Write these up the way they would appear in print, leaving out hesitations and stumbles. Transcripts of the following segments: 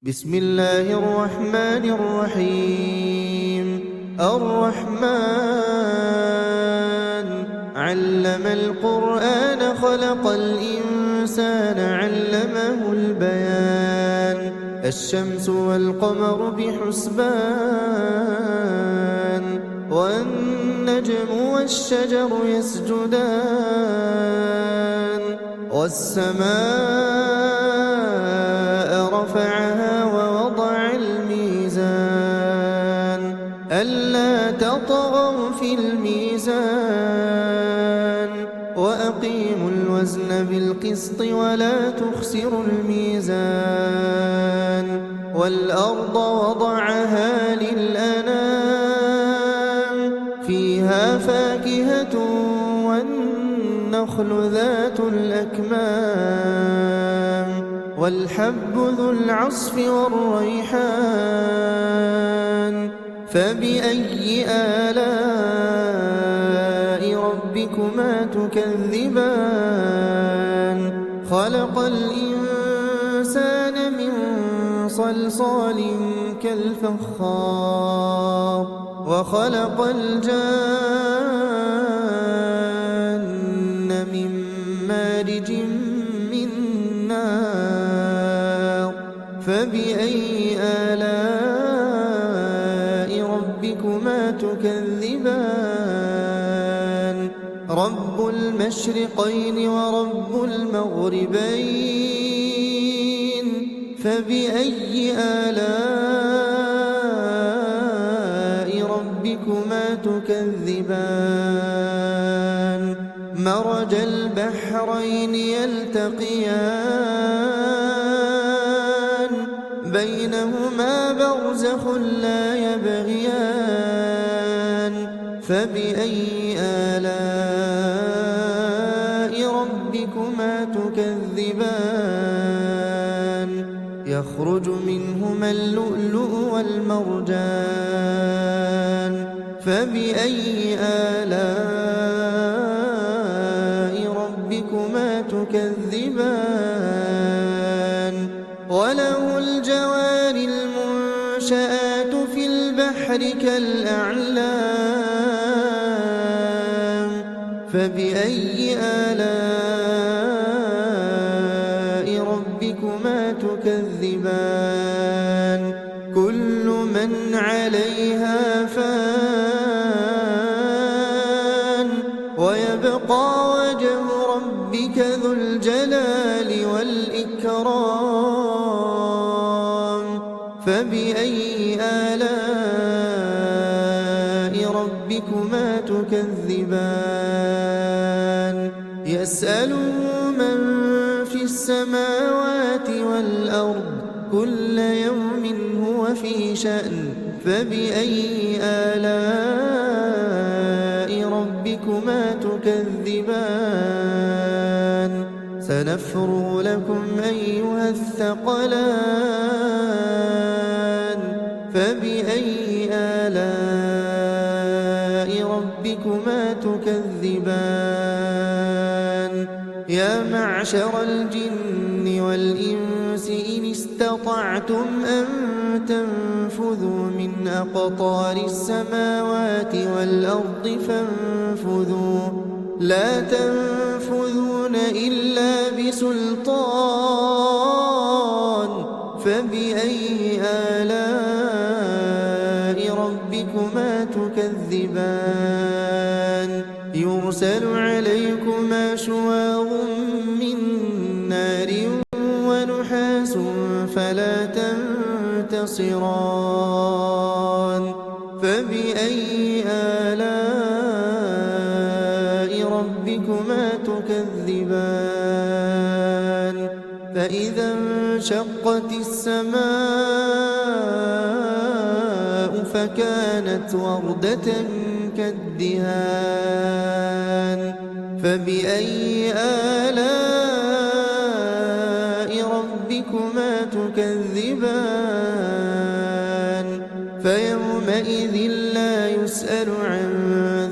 بسم الله الرحمن الرحيم. الرحمن علم القرآن خلق الإنسان علمه البيان. الشمس والقمر بحسبان والنجم والشجر يسجدان والسماء رفعها ووضع الميزان ألا تطغوا في الميزان وأقيموا الوزن بالقسط ولا تخسروا الميزان والأرض وضعها للأنام فيها فاكهة والنخل ذات الأكمام والحب ذو العصف والريحان فبأي آلاء ربكما تكذبان خلق الإنسان من صلصال كالفخار وخلق الجان من مارج من نار فبأي آلاء ربكما تكذبان رب المشرقين ورب المغربين فبأي آلاء ربكما تكذبان مرج البحرين يلتقيان بينهما برزخ لا يبغيان فبأي آلاء ربكما تكذبان يخرج منهما اللؤلؤ والمرجان فبأي آلاء ربكما تكذبان وله الجوار المنشآت في البحر كالأعلام فبأي آلاء ربكما تكذبان كل من عليها فان ويبقى وجه ربك ذو الجلال والإكرام فبأي آلاء ربكما تكذبان يسأله من في السماوات والأرض كل يوم هو في شأن فبأي آلاء ربكما تكذبان سنفرغ لكم أيها الثقلان فبأي آلاء ربكما تكذبان يا معشر الجن والإنس إن استطعتم أن تنفذوا من أقطار السماوات والأرض فانفذوا لا تنفذون إلا بسلطان فبأي آلاء ربكما تكذبان يرسل عليكما شواظ من نار ونحاس فلا تنتصران فبأي آلاء ربكما تكذبان فإذا انشقت السماء فكانت وردة كالدهان فبأي آلاء ربكما تكذبان فيومئذ لا يسأل عن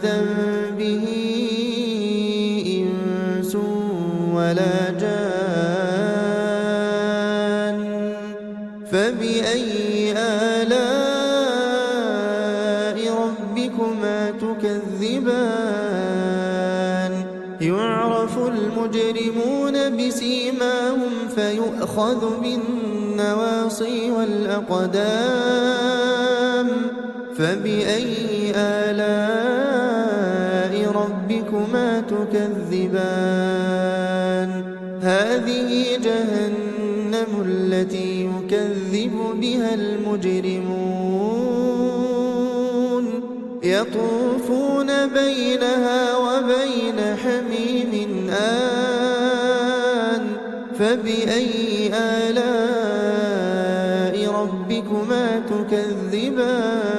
ذنبه إنس ولا جان فبأي آلاء ربكما تكذبان يعرف المجرمون بسيماهم فيؤخذ بالنواصي والأقدام فبأي آلاء ربكما تكذبان هذه جهنم التي يكذب بها المجرمون يطوفون بينها وبين حميم آن فبأي آلاء ربكما تكذبان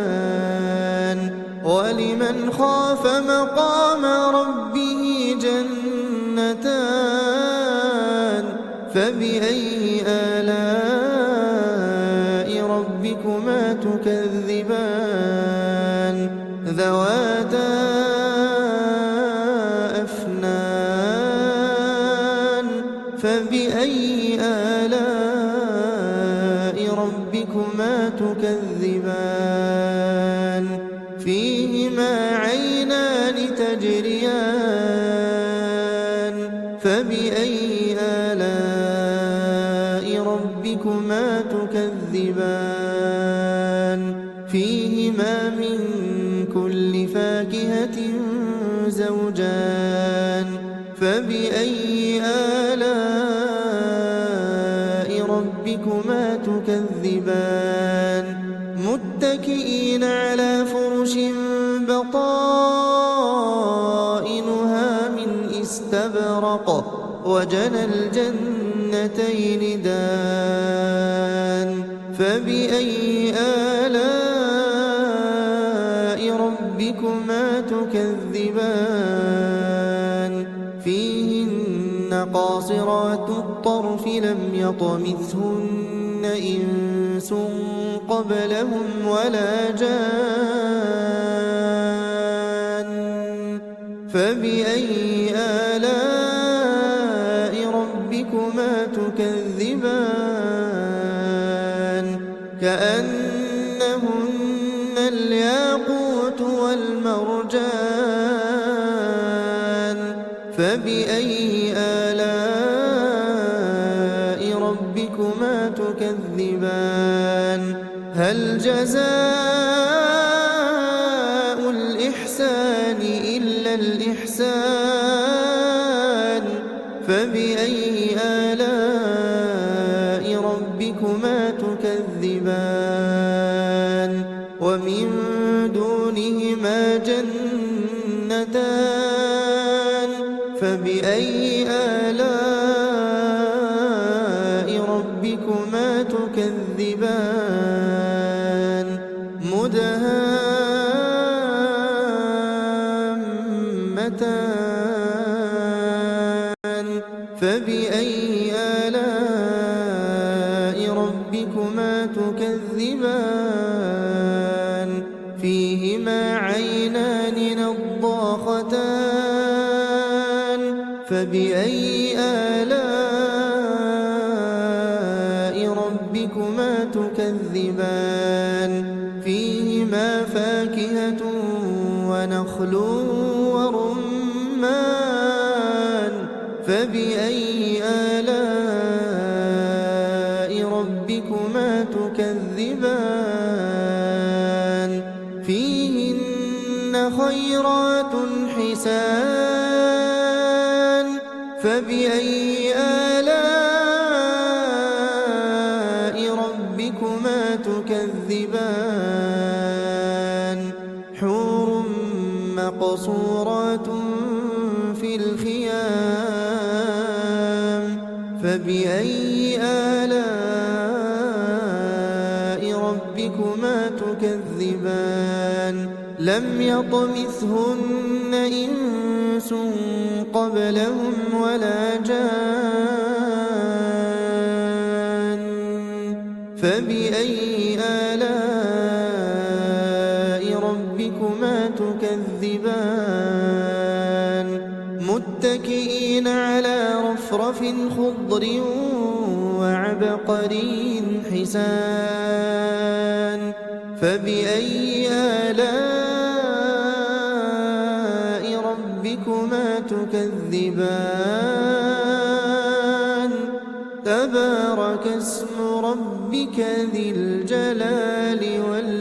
ولمن خاف مقام ربه جنتان فبأي آلاء ربكما تكذبان ذواتا أفنان فبأي آلاء ربكما تكذبان فيهما عينان تجريان فبأي آلاء ربكما تكذبان فيهما من كل فاكهة زوجان فبأي آلاء ربكما تكذبان متكئين على فرش بطائنها من استبرق وجنى الجنتين دان فبأي آلاء ربكما تكذبان فيهن قاصرات الطرف لم يطمثهن إنس قبلهم ولا جان فبأي آلاء ربكما تكذبان كأنهن الياقوت والمرجان فبأي آلاء ربكما تكذبان هل جزاء الإحسان إلا الإحسان فبأي آلاء ربكما تكذبان ومن دونهما جنتان فبأي آلاء ربكما تكذبان مدهامتان فبأي آلاء ربكما تكذبان فيهما عينان نضاختان فبأي آلاء ربكما تكذبان فيهما فاكهة ونخل ورمان فبأي آلاء ربكما تكذبان فيهن خيرات حسان فبأي آلاء ربكما تكذبان حور مقصورات في الخيام فبأي آلاء ربكما تكذبان لم يطمثهن إنس قبلهم ولا جان فبأي آلاء ربكما تكذبان متكئين على رفرف خضر وعبقري حسان فبأي آلاء ربكما تكذبان تبارك اسم ربك ذي الجلال والإكرام